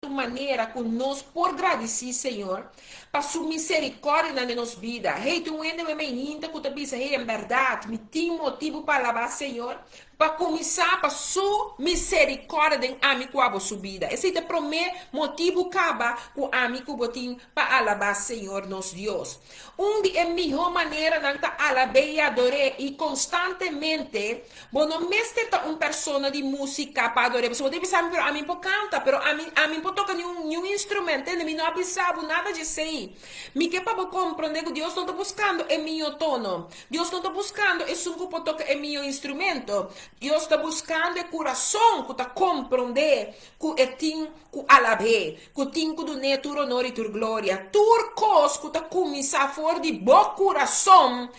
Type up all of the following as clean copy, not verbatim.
maneira que nós, por agradecer, Senhor, para sua misericórdia na nossa vida. Rei, tu ainda me menina que tu pensa, rei, em verdade, me tem motivo para alabar, Senhor, para começar para sua misericórdia em amigo a sua vida. Esse é o primeiro motivo que acaba com amigo botim para alabar, Senhor, nosso Deus. Onde é a melhor maneira de alabar e adorar e constantemente, bom, não mestre uma pessoa de música para adorar. Você pode pensar, a mim pode cantar, mas a mim pode tocar nenhum instrumento, eu não avisava nada disso aí. Me que para compreender que Deus não está buscando é meu tono. Deus não está buscando é só que tocar é meu instrumento. Deus está buscando é coração que está compreender que é tim que alabe, que tim que do ne tur honor e tur glória. Tur cos que está começar fora de bom coração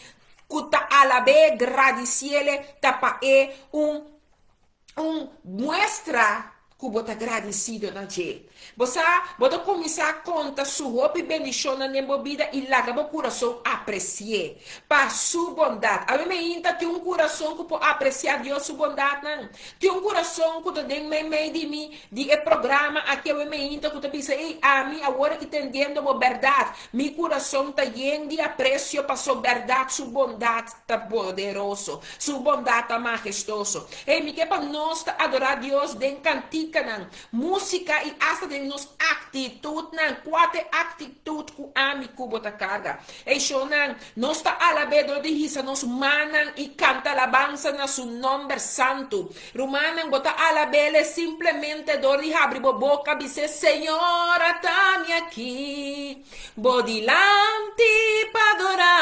que está alabe, agradecele, tá para muestra que você agradecido na gente. Você começar a contar sua roupa e bendição na minha vida e lá o coração apreciar para sua bondade. A mim tem um coração que pode apreciar Deus sua bondade, não. Tem um coração que tem meio de mim, de programa aqui eu me que tu pensa, ei, a mim agora que entendendo a verdade, meu coração está cheio de apreço para sua verdade, sua bondade está poderoso, sua bondade está majestoso. E me quer para nós adorar Deus de cantica, não. Música e hasta de nos atitude, não. Quatro atitude que ame que bota carga. E show, não. Nós está alabado de risa, nós manam e canta alabança na seu nome santo. Romana bota alabele simplesmente dor de abre boca dizer Senhora, tá-me aqui. Bodilante para adorar.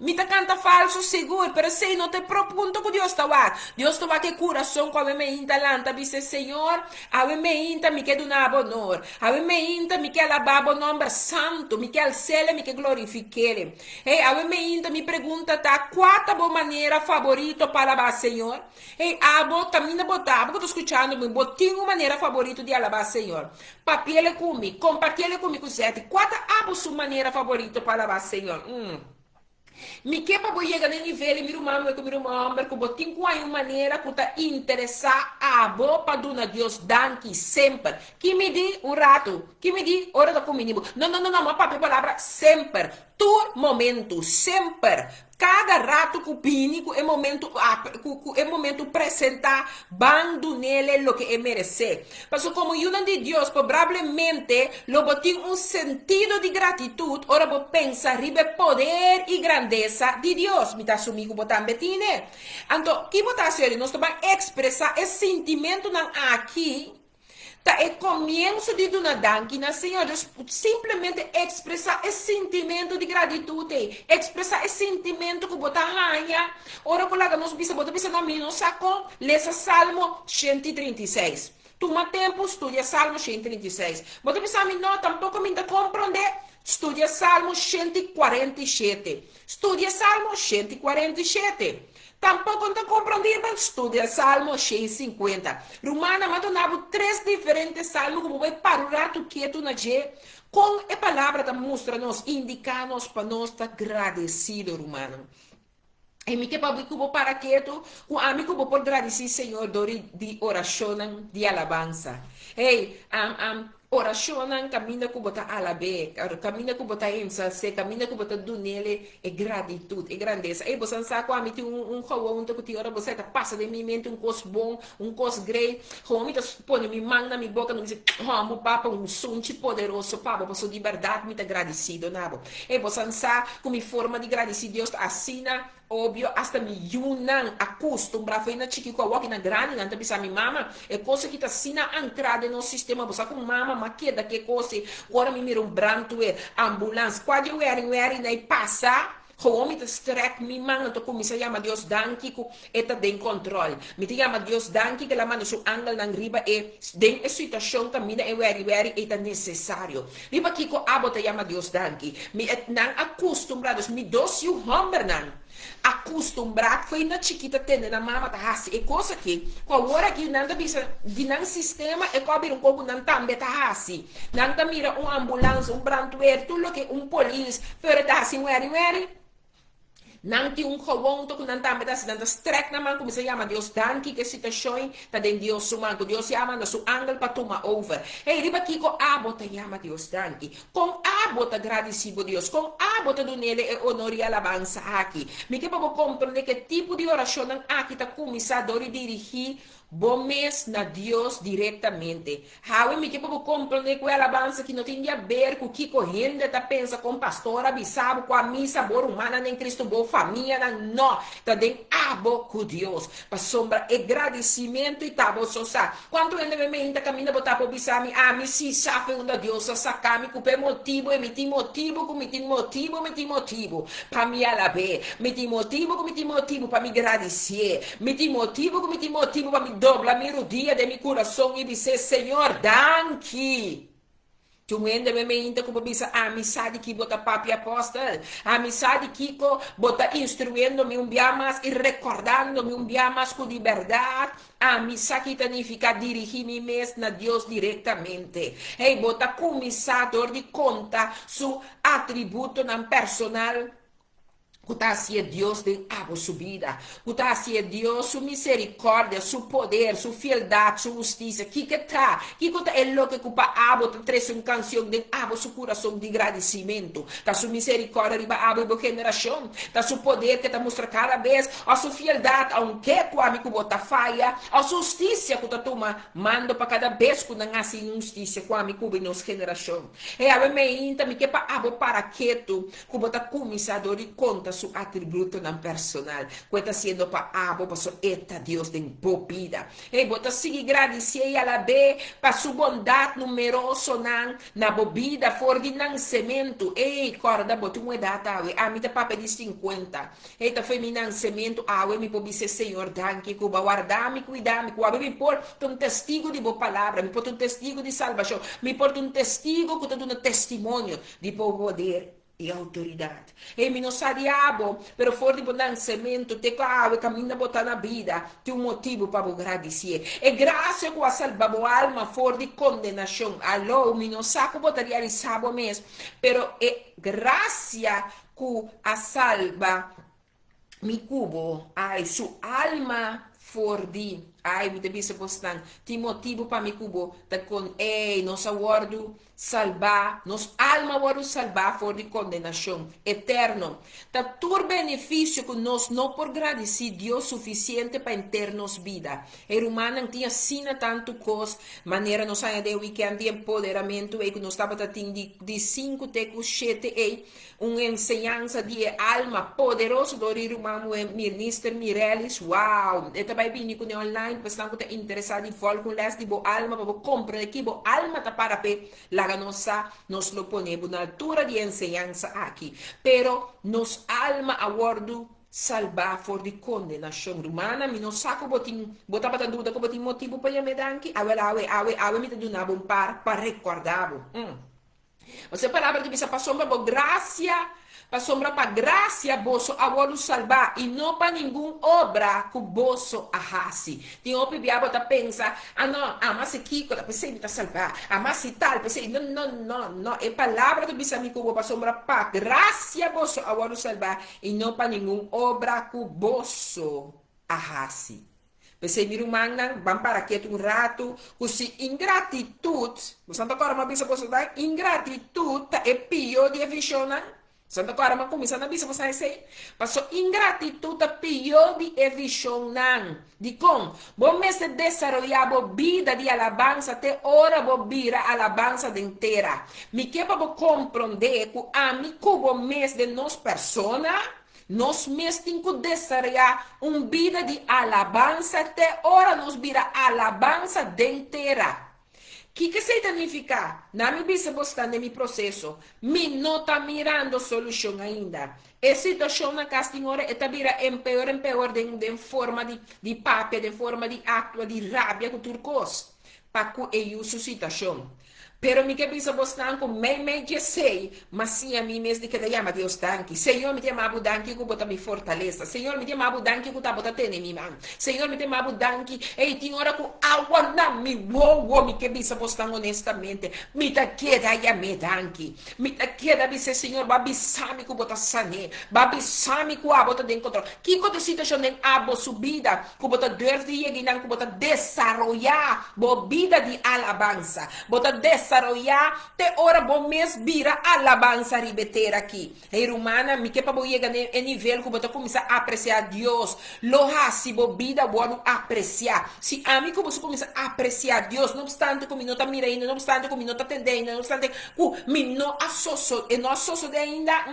Me tá canta falso seguro, pero sei não te propunto que Deus está lá. Deus está lá que coração com a me inta lanta dizer Senhor, a me inta me quer dar honor. A me inta me quer alabar o nome santo, me quer alcele, me quer glorificar. Ei, a me inta me pergunta tá qual a boa maneira favorita para alabar Senhor? Ei, abo caminha botar, porque eu tô escutando, me botinho uma maneira favorita de alabar Senhor. Papel comigo, compartilha comigo, certo? Qual a sua maneira favorita para alabar Senhor? Mi que para chegar no nível e meu irmão, porque botin com uma maneira que está interessar a boa para dar Deus danke sempre. Que me di um rato, que me di hora da comunhão. Não, uma palavra sempre. Todo momento, sempre. Cada rato que pinico é momento apresentar bando nele o que é merecer. Mas como eu de Deus, provavelmente lo botin um sentido de gratitude, ora vou pensar ribe poder e grandeza de Deus. Me tá sumigo botar betine. Então, que botar sério, nós também expressar esse sentimento aqui. Tá, é começo de uma danke na Senhora, simplesmente expressar esse sentimento de gratitude, expressar esse sentimento que botar raia. Ora, colega, nós bisa na minha, nós saco, lesa Salmo 136. Toma tempo, estudia Salmo 136. Bota bisa mim, não, tampouco me dá compreender. Estudia Salmo 147. Estudia Salmo 147. Tampouco não compreendendo, estudia Salmo 150. Romana, mandou três diferentes salmos, como vai para o rato quieto na G, com a palavra da mostra-nos, indicar-nos para nós estar agradecido, Romana. E me que para quieto, com amigo vou por agradecer, Senhor, de oração, de alabança. Ei, oração caminha com botar alabe, caminha com botar ênfase, caminha com botar do nele é gratitude, é grandeza. E você sabe que a mim tem um rolo que te ora você tá passa de mim mente um cos bom, um cos grey, como me tá põe me manga na minha boca, não diz, meu papa um som poderoso, papa, você de verdade me tá agradecido, nabo. E você sabe como forma de agradecer Deus assina óbvio, hasta me yunan acostumbra foi na chiqui com a walk na grande, não bisa mi mama, é coisa que tá sina ancrada no sistema, você com mama, maqueda que coisa, agora me mira branco ambulância, quando eu era né passa. Como me strek mi manga to kumisa yama Dios danki ku eta den control. Mi te yama Dios danki que la mano su angle nang riba e den situação camina e very eta necessário. Riba kiko abota yama Dios danki. Mi et nang acostumbrados mi dos you humber nang. Acostumbrado foi na chiquita tende na mama tá hasi e coisa que com a hora que nanda bisa de nan sistema e cobre pouco nan tambe tá hasi nanda mira ambulância branco tudo que polícia fora tá hasi very Não que gewoon to não tá metas não strek na man como se chama Deus danke que situação tá den Deus sumango Deus chama na su angel para tomar over. Hey riba kiko abo ta chama Deus danke. Com abo ta agradecido Deus, com abo ta donele e honor e alabanza aqui. Me que para compreender que tipo de oração aqui tá começador e dirigir bom mês na Deus diretamente. How me que para compreender com a alabança que não tem a ver com o que correndo tá pensa com pastor abissado com a missa bor humana nem Cristo boa família não tá den abo com Deus para sombra agradecimento e tá só sa quando ele me ainda caminha botar para bisami a me se sabe onde Deus sacar me com motivo emitir motivo com emitir motivo para me alabar emitir motivo para me agradecer emitir motivo para me dobrar meu dia de meu coração e dizer Senhor danke. Tu ainda me ainda como bisa amizade que bota papi apóstolo, amizade que bota instruindo-me biamas e recordando-me biamas com liberdade, amizade que significa dirigir-me mesmo na Deus diretamente. E bota comissador de conta su atributo não personal. Kutasi é Deus de abo subida. Kutasi é Deus su misericórdia, su poder, su fieldade, su justiça. Que tá? Que é lo que cupa abo traz uma canção de abo su coração de agradecimento. Tá su misericórdia riba abo e geração. Tá su poder que tá mostra cada vez a su fieldade, aunque quando que bota falha, a su justiça que tá toma mando para cada vez que não há injustiça quando que nos geração. E abo me inta me que pa abo para quieto, que bota comissador de conta su atributo não personal. Questa sendo para abo para su eta Deus de bobida. E bota seguir agradecer a la be para su bondade numeroso na bobida for de nascimento. E corda bota uma data a mim tá papel de 50. E tá foi mi nascimento a me pobi ser Senhor danke que guardar me cuidar me que me por um testigo de boa palavra, me por um testigo de salvação, me por um testigo que tá dando testemunho de poder e autoridade. E mi non sa diabo, pero for di nascimento, te cave, cammina botar na vida, tem um motivo para agradecer. E graças a salvar a alma for di condenação. Alô, mi non sa como botar realizado mesmo, pero é graças a salva mi cubo, ai, su alma for di, ai, mi devi se postan, ti motivo para mi cubo, ta con, nos aguardo salvar, nos alma aguardo salvar for di condenação eterno. Ta tur benefício que nós não por agradecer Deus suficiente para internos vida. Er humano tinha sina tanto cos, maneira nos saia de weekend de empoderamento, e que nós estava tendo de 5 tecos 7 uma ensinança de alma poderoso do irmão ministro Mireles, uau, e também vim com online, pois não está interessado em falar com les de boa alma, para compreender que boa alma está para pé, lá nos lo ponemos na altura de ensinança aqui, pero nos alma aguardo salvar for de condenação humana, mi non sa como botava a dúvida como tem motivo para me dar aqui, awe me donava um par para recordar. Você palavra que bisa passou para graça, passou para graça bosso agora salvar e não para nenhum obra que bosso arrase. Tem outro diabo tá pensa, não, mas aqui quando pensei me tá salvar, mas e tal, pensei não, é palavra que bisa me cubo passou para graça bosso agora salvar e não para nenhum obra que bosso arrase. Pensei, miro magna, vamos para aqui um rato, se ingratitude, você não agora uma bisa você dar ingratitude é pior de visionar. Santa Clara ma começa na bisa você sei, passou ingratitude pior de visionar. De com, bom mês de desarrollar a vida de alabança até hora bo vira alabança inteira. Me que para compreender que a mim como mês de nós persona nós mesmos temos que desarrollar uma vida de alabança até hora nos vira alabança inteira. O que significa? Na minha vida, você no meu processo, me não está mirando solução ainda. A situação na casa de hora está vira em pior de forma de papel, de forma de acto, de rabia, com turcos. Para que eu situação. Pero mi que bisa bos nanko me je sei, mas sim a mim mesmo de que daí ama Deus danke. Senhor me tem mabu danke que bota me fortaleza. Senhor me tem mabu danke que tá bota tene mi man. Senhor me tem mabu danke. Ei, tem hora com água na mi wo mi que bisa bos nanko honestamente. Me tá queda ya me danke. Me tá queda bisa Senhor babi sami que bota sane. Babi sami que a bota den control. Que quando situação den abo subida, que bota dor de yeginan que bota desarrollar bobida de alabança. Bota desarrollar te ora bom mês vira alabança ribeter aqui. Ei, humana, me que para chegar em nível que você começa a apreciar Deus. Loha se bobida boa apreciar. Se a mim como você começa a apreciar Deus, não obstante como não tá mirando, não obstante como não tá atendendo, não obstante que me não associo, e não associo de ainda.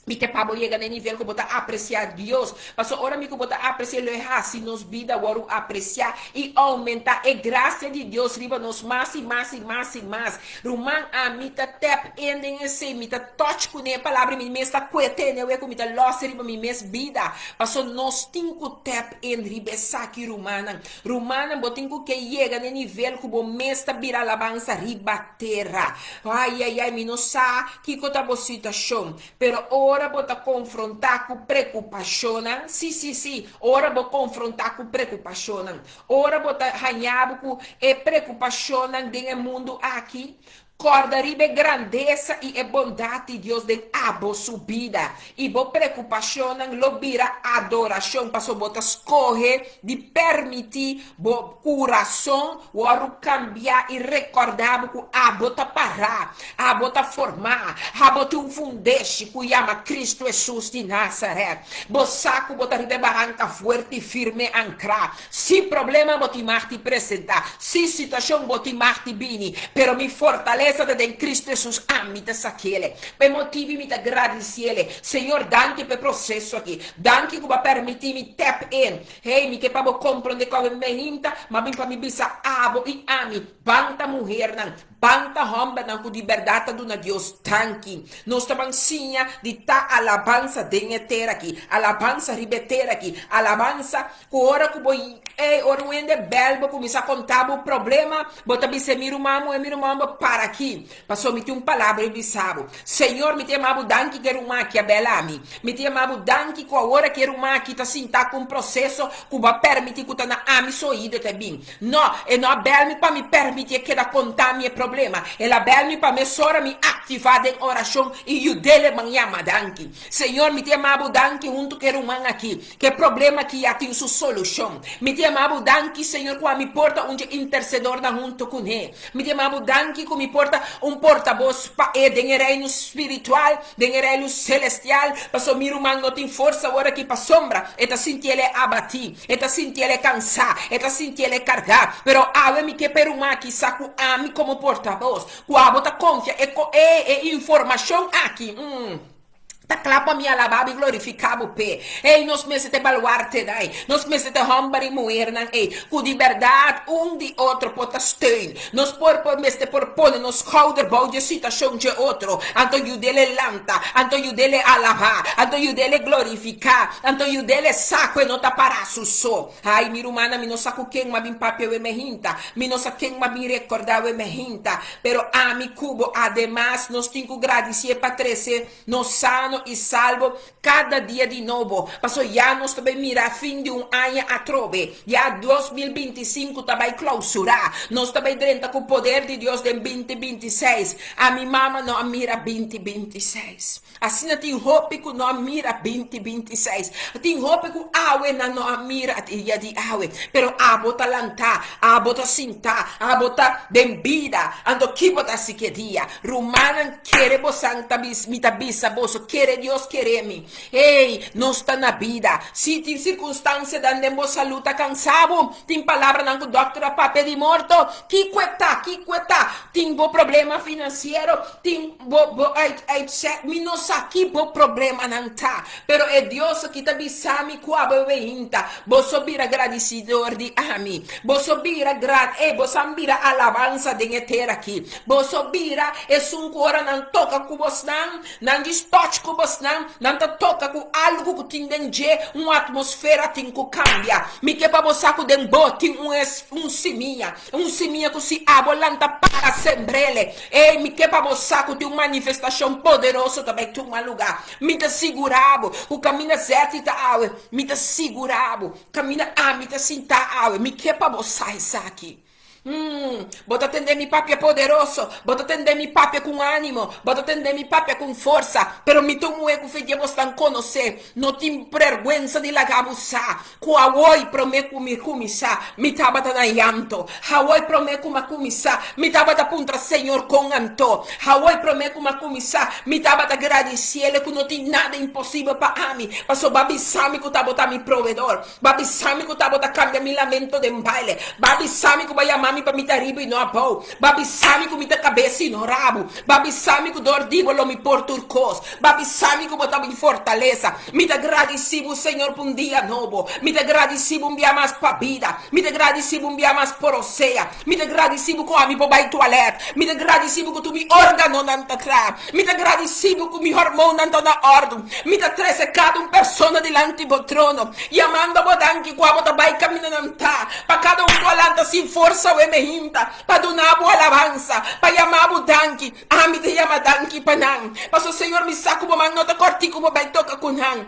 Mi que pabo llega no nível que bota apreciar Deus. Mas ora mi que bota apreciar lo errado, nos vida agora apreciar e aumentar a graça de Deus riba nos mais e mais e mais e mais. Ruman a mi ta tap ending esse, mi ta touch com a palavra mi mes ta quete ne we com mi ta loss riba mi mes vida. Mas nos tinco tap en riba saki rumana. Rumana botinco que llega no nível que bo mes ta vira alabança riba terra. Ai, mi não sa que cota bo situação. Pero ora bota confrontar com preocupação, sim, ora bota confrontar com preocupação, ora bota ranhar com preocupação dentro do mundo aqui. Corda ribe grandeza e bondade de Deus de abo subida. E bo preocupação lo vira adoração. Passo bota escorre de permitir bo coração o cambiar e recordar que a bota parar, a bota formar, a bota fundeste que chama Cristo Jesus de Nazaré. Bo saco bota ribe barranca forte e firme ancrar. Se problema bota te apresentar, se situação bota te bini, pero me fortalece de Cristo Jesus, amita saquele. Per motivi mi da agradecele. Senhor, danke per processo aqui. Danke que vai permitir me tap in. Hey, mi que pabo compreende como me hinta, mas mi pa mi bisa abo e ami. Banta mulher nan, banta homem nan com liberdade do Deus tanque. Nós estamos sinha de ta alabança denheter aqui, alabança ribeter aqui, alabança que ora que boi ora o ende belbo começa a contar o problema, bota bise miru mamo para aqui. Passou me tem palavra e bisabo. Senhor, me tem mabu danke que uma que belami. Me tem mabu danke que a hora que uma que tá sinta com processo que vai permitir que tá na ami soide te bem. Não, e não belmi para me permitir que da contar meu problema. Ela belmi para me sora me ativar em oração e o dele manhã danke. Senhor, me tem mabu danke junto que uma aqui. Que problema que já tem sua solução. Me tem mabu danke, Senhor, que me porta onde intercedor da junto com ele. Me tem mabu danke que me porta porta-voz de reino espiritual, de reino celestial, passou miro man não tem força agora aqui para sombra, e tá sentindo ele abatir, e tá sentindo ele cansar, e tá sentindo ele carregar, pero ave-me que per uma que saco a mim como porta-voz, que a bota confia e informação aqui, Ta clapa mi alababa e glorificava o pé. Ei, nós meses de baluarte dai. Nós meses de hombar e mulher nan. Ei, com liberdade de outro pota steun. Nós por meses de pone nos schouder bouw de situação de outro. Anto you dele lanta. Anto you dele alabar. Anto you dele glorificar. Anto you dele saco e nota para so. Ai, mi rumana mi no saco quem ma bin papel e me hinta. Mi no saco quem ma bin recordava e me hinta. Pero a mi cubo, además, nos tenho agradecer para crescer. Nos sano e salvo cada dia de novo. Passou já nós também mirar fim de ano a trove. Já 2025 também clausurar. Nós também dentro com o poder de Deus de 2026. A minha mama não mira 2026. Assim tem hope que não mira 2026. Tem hope que awe não mira dia de awe. Pero a bota lantar, a bota sintar, a bota bebida. Ando que bota se que dia. Rumana quer santa mita bisa boso quer Deus querer-me. Ei, não está na vida. Se tem circunstância da nossa luta cansado, tem palavra na doutora papel de morto, que cueta. Tem bom problema financeiro, tem não aqui bom problema não tá. Pero é Deus que tá bisami com a bebeinta. Vos subir agradecedor de ami. Vos subir vos ambira alabança de ter aqui. Vos subir é um cora não toca com vos não distote com bos não tá toca com algo que tem dentro uma atmosfera tem que cambia. Me que para você que den bote um siminha que se abolanta para sembrele. E me que para você que tem uma manifestação poderosa também tem um lugar. Me te segurabo, o caminho certo e tá me te segurabo, caminha me te sinta me que para você isso aqui. Bota atender mi papia poderoso, bota atender mi papia com ânimo, bota atender mi papia com força, pero mi tomo ego fe Dios tan conocer, no tem vergüenza de la gabusa, kuawoi promeku mi kumisa, mi tabata na llanto, hawoi promeku ma kumisa, mi tabata puntra Senhor com anto, hawoi promeku ma kumisa, mi tabata agradeciele que não tem nada impossível para mim, passo babi sami que tabota mi provedor, babi sami que tabota cambia mi lamento de baile, babi sami que vai amar para me taribo e não abou. Babi sami com minha cabeça e não rabo. Babi sami com dor díbolo me por turcos. Babi sami com botar em fortaleza. Me te agradecido, Senhor, por um dia novo. Me te agradecido um dia mais para vida. Me te agradecido um dia mais por oceia. Me te agradecido com a minha bobai toalete. Me te agradecido com tu me órgano não tá claro. Me te agradecido com mi hormônio não tá na ordem. Me te trece cada persona delante do trono. E amando a bodanque com a botabai caminho não tá. Para cada toalanta sem força o emehinta, para donar boa alabança, para chamar o danque, me te chama danque para não, para o Senhor me saca o mamãe, não te corti como vai tocar com não.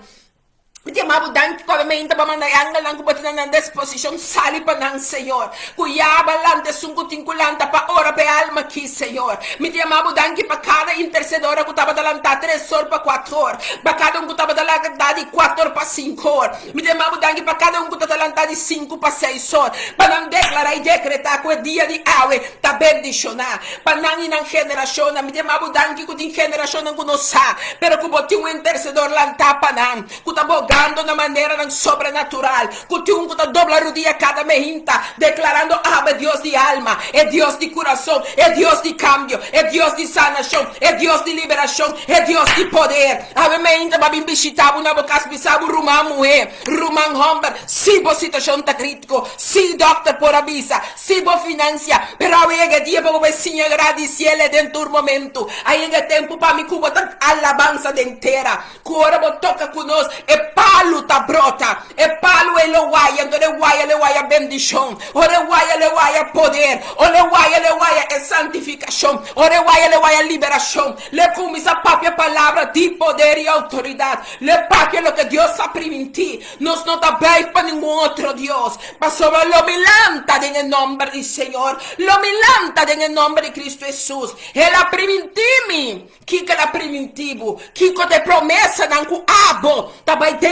Me chamava danke para me inta para mandar anga lang kubatin na disposition sali pa ng Senhor. Kuyaba lang de sungkutin-kulanta pa ora pe alma ki Senhor. Me chamava danke para cada intercedora que tava dalanta 3 horas para 4 horas. Para cada que tava dalanta de 4 horas para 5 horas. Me chamava danke para cada que tava dalanta de 5 para 6 horas. Para não declarar e decretar que o dia de awe tá bendicionar. Para não ir na geração, me chamava danke que tem geração que não sabe. Pero que botin um intercedor lanta pa não. Que tá bogando na maneira sobrenatural, que um que dobla o dia cada mehinta, declarando é Deus de alma, é Deus de coração, é Deus de cambio, é Deus de sanação, é Deus de liberação, é Deus de poder. Ave mehinta babim bichitabo na boca bisabu rumam moe, rumam homber, se bo situação tá crítico, se doctor por avisa, se bo financia, pero aí dia para você sim agradecer dentro do momento, aí é tempo para me cubar alabança inteira, que ora toca conosco, palo tá brota, palo ele guaia bendição, ore guaia poder, ore guaia santificação, ore guaia liberação, le começa a própria palavra de poder e autoridade, le próprio lo que Deus ha permitido, nós não tá bem para nenhum outro Deus, mas só lo milanta em nome do Senhor, lo milanta em nome de Cristo Jesus, ela permitiu-me, que ela permitiu, que te promessa não que abo, tá bem dentro,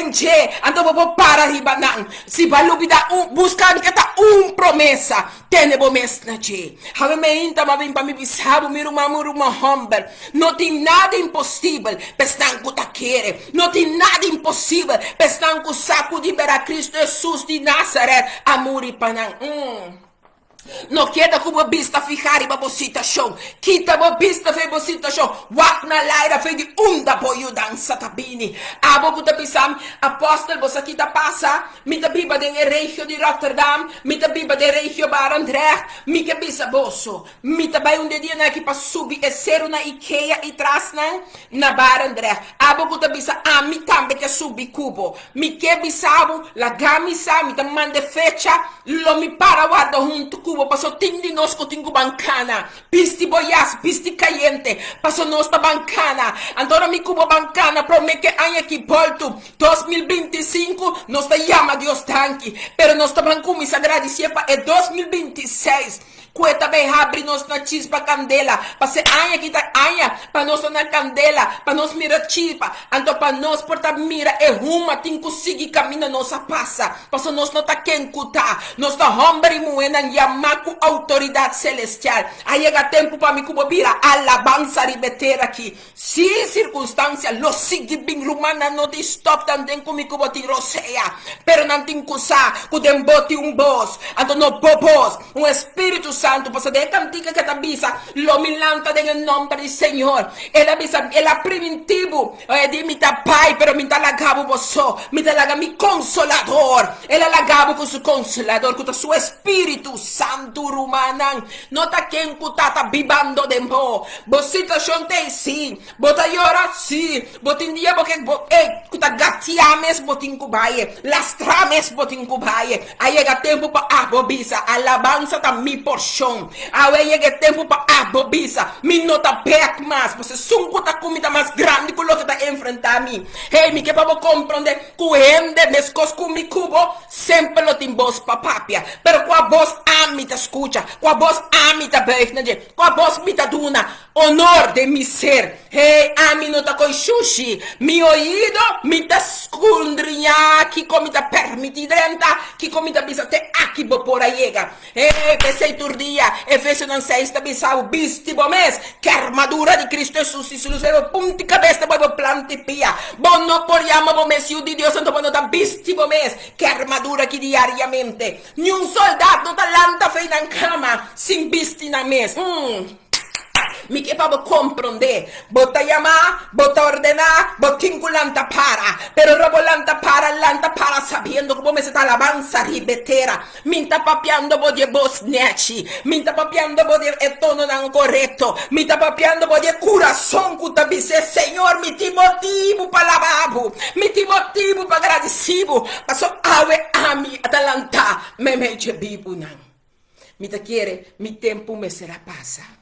ando vou para ribanan, se vai lubida buscar que tá promessa, tem promessa na je, have me inta ma vem para me bisabo, muruma homber, não tem nada impossível, pestan que tá querer, não tem nada impossível, pestan que saco de ver a Cristo Jesus de Nazaré, amor e panang. No queda como bista ficar e babosita show. Kita babista fe bosita show. Wak na laira fe di boyo dança tabini. Abo kuta pisam apóstol bosa kita passa. Mita biba den regio di Rotterdam. Mita biba den regio Barendrecht. Mika bisa boso. Mita bai dia na ki pasubi e seru na Ikea e tras na Barendrecht. Abo kuta bisa mi tambe que subi cubo. Mi que bisabo la gamisa mita mande fecha. Lo mi para guarda junto cubo. Paso tindi nos cotingo bancana, pisti boias, pisti caliente, paso nosta bancana, andora mi cubo bancana, promete que año que volto, 2025, nos te llama Dios tanque, pero nosta bancumi sagrada siepa é 2026, cueta bem abre nos na chispa candela, passe año que tá año, pa nos na candela, pa nos mira chispa, ando pa nos porta mira, e ruma, tem consegui camina nossa passa, paso nos não tá quem cuta, nos tá hombre e moena, com autoridade celestial. Aí chega tempo para me cubobira alabança ribeter aqui. Se circunstância lo sigue bem rumana não te stop também com me cuboti roseia. Pero não tem coisa, que dem bote boss, ando no bobos, espírito santo Santo, possa de cantica que avisa, lo milanta en nome do Senhor. Ela avisa, ela preventivo, di mita pai, pero mita lagabo boso, mita laga mi consolador. Ela lagabo com su consolador, com su Espírito Santo rumanan. Nota quem kutata bibando dembo. Bosita chonte sim, bota llora sim, botin dia porque kuta gatiames botin kubaye, lastrames botin kubaye. Aí chega tempo para abobisa, alabança tá mi porção. Aí chega tempo para abobisa, mi nota pec mais, você sunco tá comida mais grande que o que tá enfrentar mim. Hey, mi que para compreender cuende mescos com mi cubo, sempre lo timbos papapia, pero com a voz ami te escucha, com a voz ami te beifna, com a voz mi te duna honor de mi ser. Hey, ami nota coi sushi, mi oído mi te escondrinha, que comida permitidenta, que comida bisa te aqui por aí chega. Hey, pensei turdia, Efésios 6 tá bisa o bisti bomes, que armadura de Cristo Jesus e solução punti cabeça bobo plante pia. Bom não poriamo bomes de Deus santo quando tá bisti bomes, que armadura que diariamente. Nenhum soldado não tá lanta feita na cama, sem bisti na mesa. Mi che pabo comprende, bota llamar, bota ordenar, botinculanta para, pero robolanta para, sabiendo como me está alabanza ribetera, minta papiando bodie bos nechi, minta papiando bodie etono nan corretto, minta papiando bodie coração cutabise, Senhor, mi ti motivo para lababu, mi ti motivo para agradecido, passo ave ami atalanta, me meche bibu nan, mi te quiere, mi tempo me será passa.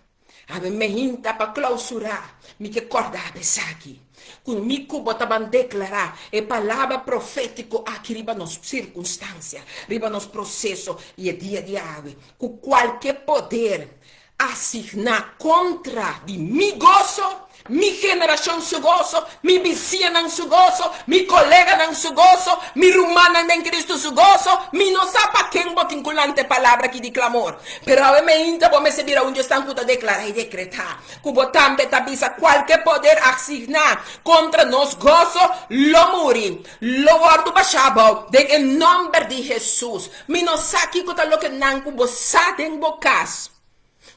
Ave me hinta para clausurar, me que corda aqui. Comigo botaban declarar a palavra profética aqui riba nos circunstâncias, riba nos processos e dia de ave, com qualquer poder assignar contra de mi gozo, mi generação su gozo, mi vizinha não su gozo, mi colega não su gozo, mi rumana em Cristo su gozo, mi não sabe quem botinculante palavra que de clamor. Pero a me inta vou me servir onde estão para declarar e decretar. Cubo também tabisa qualquer poder assignar contra nos gozo, lo muri, lo guardo bachabo, em nome de Jesus. Mi não sabe que lo que não cubo sabe em bocas.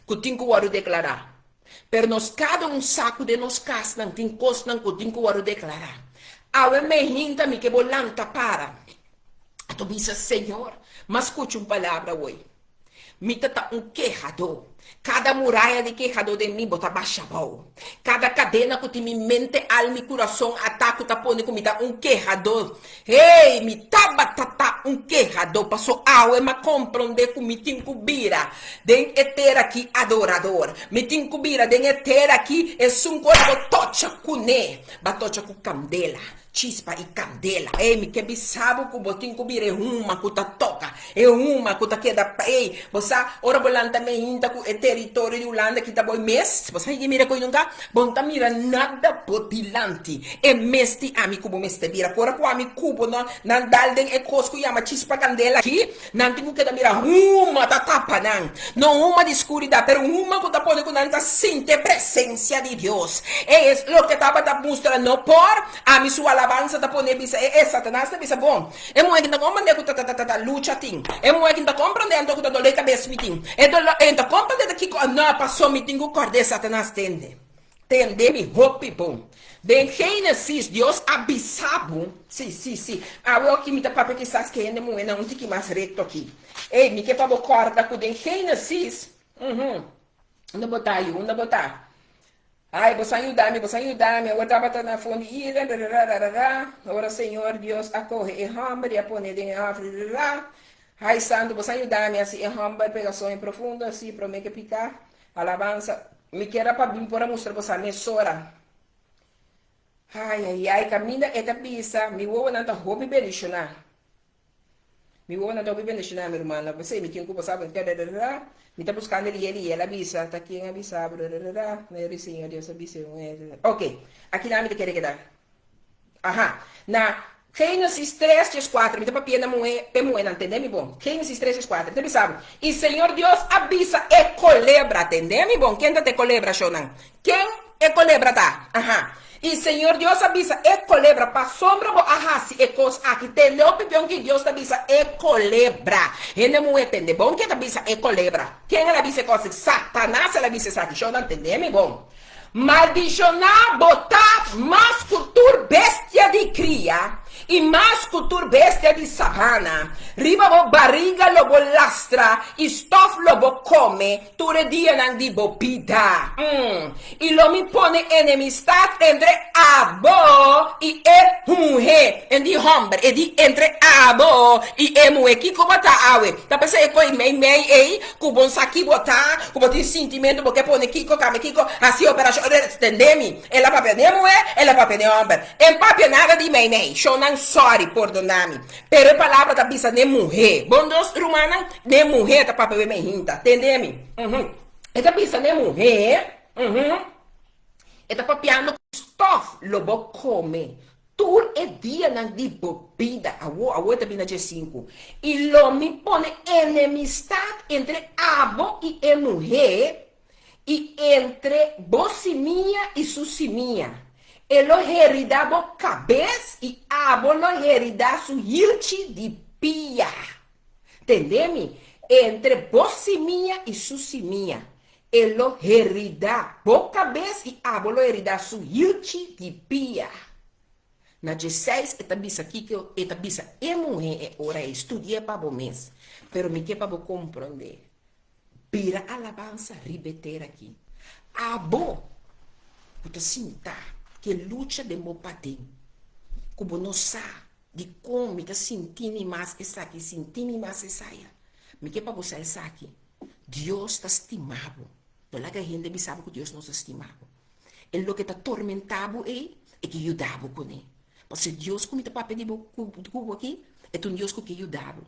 Kutinko waru declarar. Per nos cada saco de nos cas não tem costa não kutinko waru declarar. Awe me hinta mi que bolanta para. Tu bisa Senhor, mas escute palavra hoje. Mi tata quejador. Cada muralha de quejador de mim bota baixa boa. Cada cadena que te me mente, alma e coração ataca tá pone comida quejador. Ei, me tata quejador. Passou água, mas compreender que me tincubira. Den etera aqui adorador. Me tincubira, den etera aqui é um corpo tocha cune. Batocha com candela. Chispa e candela. Ei, me que bisabo que botin cubir é uma que tá toca. É uma que tá queda. Ei, você ora bolanta me inta com o território de Holanda que tá boi mês. Você aí mira coi nunca. Bom tá mira nada potilante. É mesti ami cubo meste mira. Cora com ami cubo não dalden é cosco yama chispa candela aqui. Não tem que tá mira uma tá tapa não. Não uma de escuridão, pero uma que tá pone com nanta sinte presença de Deus. É isso que tava tá mostrando por ami sua alabança da pone bisa Satanás bisa bom. É moe que tá compreendendo que luta ting. É moe que tá compreendendo que tá dole cabeça miting. É tá compreendendo que não passou miting o corde Satanás tende. Tende mi hope bom. De Gênesis Deus avisava. Sim. Eu que me tá papo que sas que ende moe não tem mais reto aqui. Ei, me que para corda com de Gênesis. Onde botar aí, onde botar? Ai, você ajudar-me, agora estava na fome, agora Senhor Deus, acorre, e hambre, e pone de ai, santo, você ajudar-me, assim, e hambre, pegação em profunda, assim, para mim que picar, alabança, me queira para vir para mostrar você, me sora. Ai, caminha, eta pisa, me vou na tua roupa belichona. Me vou na tua roupa belichona, minha irmã, você me quem que você sabe, me está buscando ele ela avisa, está aqui em avisar, Senhor Deus avisa. Ok, aqui na me quer quedar. Aha, na Gênesis 3:4, me está papiando não entendeu, bom? Gênesis 3:4, te avisava. E Senhor Deus avisa e colebra, entendeu, bom? Quem tá te colebra, Shonan? Quem é colebra, tá? Aha. E Senhor Deus avisa, é colebra, para sombra bo ahasi, e cos aqui, te leope pion que Deus avisa, é colebra. Ele não entende, bom que avisa, é colebra. Quem ela avisa, coisa, Satanás, ela avisa, sabe, deixa eu não entender, me bom. Maldicionar, botar, mas cultura bestia de cria, e mais cultura bestia de savana. Riba bo barriga lobo lastra, e stof lobo come, ture dia nan di bo pida. E lo mi pone enemistad entre abo e muhe, e di hombre, e di entre abo e muhe, que como tá awe. Tá pensando que coi mei, kubon saki botar, kubo ti sentimento, porque pone kiko, kame kiko, assim operação. Entendemi? Ela papel de mulher, ela papel de homem. Em papel nada de mei. Show não sorry por donami. Pero a palavra da bisa de mulher. Bom dos rumana de mulher tá papel de meinta. Entendemi? Esta bisa de mulher. Esta papiano stuff lobo come. Tur é dia na de bebida. A outra bina de 5. E lo me pone enemistad entre abo e mulher. E entre bosimia e susimia. Ele herida bo cabeça e abo lo herida su hilchi de pia. Entendeu-me? Entre bosimia e susimia. Ele herida bo cabeça e abo lo herida su hilchi de pia. Na 16, eta bisa aqui que eu eta bisa mulher ora estudie para o mês. Pero me que para compreender. Pira alabança ribeter aqui. Abo, puta sinta que luta de meu patim. Como não sabe de como me tá sentindo mais essa aqui, sentindo mais essa aí. Me que para você essa aqui. Deus está estimado. Não é que a gente sabe que Deus não está estimado. Ele lo que está atormentado é que ajudava com ele. Porque Deus como está para pedir cubo aqui, é um Deus que ajudava.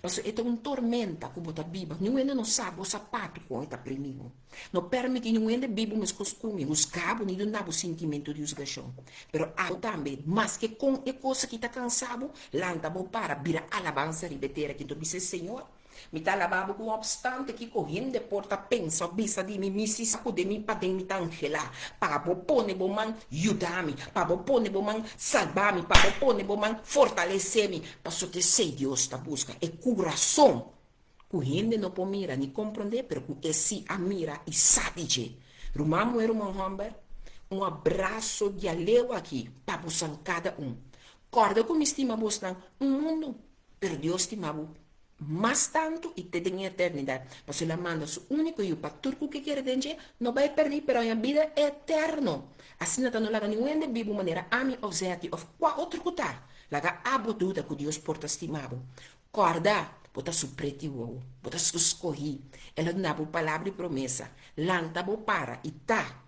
Mas é uma tormenta como está Bíblia. Ninguém não sabe o sapato com está primeiro. Não permite ninguém de Bíblia mas costume, os cabos, nem do sentimento de usgação. Pero há também, mas que com a coisa que está cansado, lanta bo para vira alabança ribeter aqui do bice Senhor. Me tá lavando com obstante que correndo de porta pensa bisa de mim se saco de mim para me tangela para bo pone bo man ajudar-me para bo pone bo man salvar-me para bo pone bo man fortalecer-me para só te sei Deus tá busca é coração correndo não pode mirar nem compreender pero com esse a mira e sabe de rumamo era um abraço de aleu aqui para buscar cada corda como estima buscar mundo pero Deus estimava mais tanto e te tem eternidade. Mas ele manda o único e o paturco que quer dizer, não vai perder, pero a vida é eterno. Assim não laga nenhum de Bíblia maneira ami obseti of qual outro cutar. Laga abo duda que Deus porta estimado. Corda, bota supreti o, bota escorri. Ela dá a palavra e promessa. Lanta bo para e tá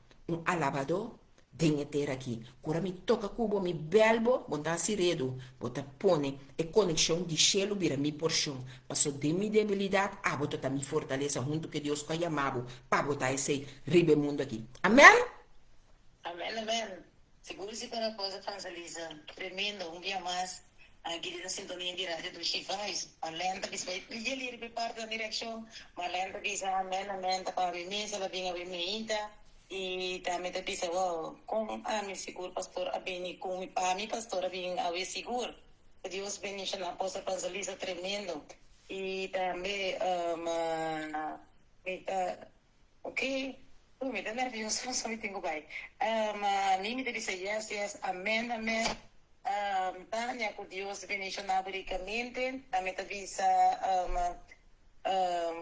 alabador. Dengue ter aqui. Quando me toca cubo, me belbo, botar siredo, botar pone, e conexão de chelo vira mi porção. Passou de minha debilidade, botar minha fortaleza junto que Deus vai amado, para botar esse ribe mundo aqui. Amém? Amém. Seguro-se para a coisa, Francelisa. Tremendo, dia mais. Aqui na sintonia de rádio do Chifais. Alenta que vai pedir de parte da direção. Alenta que está amém, para a mesa, ela vem a ver e também te disse, com a minha seguro, pastor, a bem, com a minha pastora, bem, a ver seguro. Deus bendiga na apóstola Francelisa, tremendo. E também, ok, me dá nervioso, só me tenho bem. Nem me disse, yes, amém. Tânia, que Deus bendiga na ricamente. Também te disse,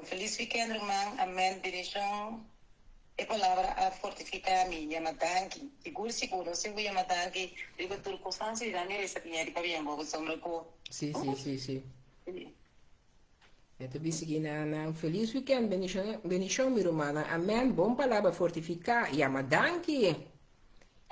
feliz weekend, irmão, amém, bendição. E palavra a fortificar mi yamatanki seguro se voy yamatanki digo turco sansi dani esa piña para bien bobo sombra ko Sim. Eu te disse que na feliz weekend bendição minha irmã amém bom palavra fortificar yamatanki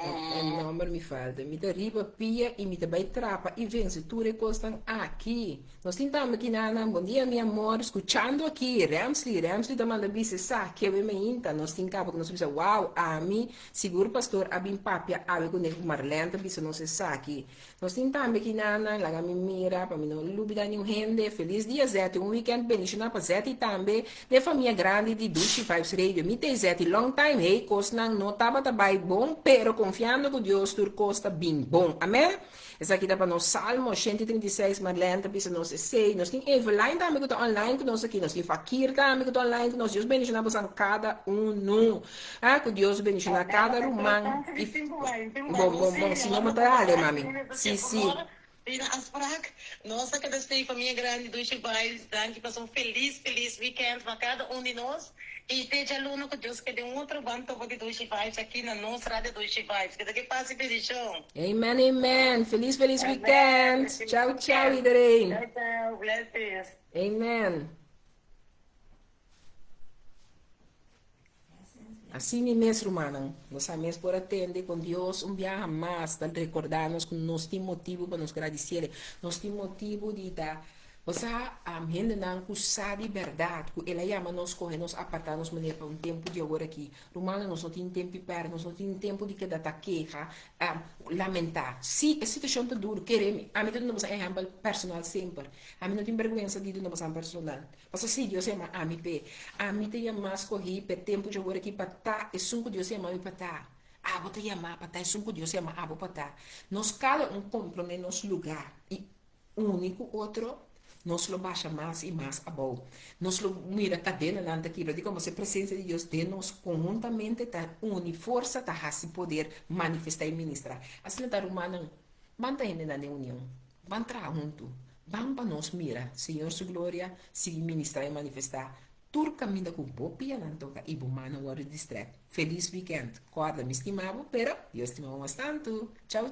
não me falta me derriba pia e me vai trapa e vence tudo e costam aqui nós tentamos aqui bom dia meu amor escutando aqui Ramsley da manda bise sa que eu me inta nós tentamos nós bisa wow a mim seguro pastor abim papia ave com ele marlenta bisa não se sa aqui nós tentamos aqui laga me mira para mim não lubida nenhum rende feliz dia zete weekend bendição para zete também de família grande de Dushi Vibes Radio me tem zete long time hey costam não tava bom pero com confiando que Deus tur costa bem bom. Amém? Essa aqui dá para nós Salmo 136, Marlene, pisa nós sei, nós tem Eveline também que tá online com nós aqui, nós tem Fakir também que tá online com nós. Deus bendiga a cada um. Ah, que Deus bendiga cada rumano. Bom, sim, vamos estar ali, mami. Sim. Tina afspraak. Nossa, cada vez família grande dos Chibais, danke, passou feliz weekend para cada de nós. E tem aluno que Deus que deu outro banco de dos Chibais aqui na nossa rádio dos Chibais. Que daqui passe bendição. Amen. Feliz weekend. Tchau, Idereen. Tchau, blessings. Amen. Assim mesmo, irmão, nós mesmo por atender com Deus um dia mais, de recordar-nos que nós temos motivo para nos agradecer, nós temos motivo de dar, você a gente não sabe de verdade, que ela chama nós correr, nós apartar nos maneira para um tempo de agora aqui, romano nós não temos tempo de perder, nós não temos tempo de que dar queixa, lamentar, se a situação está dura, queremos, a mim não é exemplo personal sempre, a mim não tem vergonha de não passar personal, mas se Deus chama a mim tem mais correr para tempo de agora aqui para tá, é sunco Deus chama a mim para tá. Vou te chamar para tá, é sunco Deus chama a para tá. Nós cada um compra no nosso lugar e único outro nós lo baixa mais e mais a bom. Nós lo mira cadena nanta aqui, para como a presença de Deus de nós conjuntamente tá une força tá assim poder manifestar e ministrar. Assim tá humano, mantém na união. Vamos entrar junto. Vamos para nós mira, Senhor sua glória, se ministrar e manifestar. Tur caminho com boa pia não toca e bumana hora distrai. Feliz weekend. Corda me estimava, pero Deus estimava bastante. Tchau.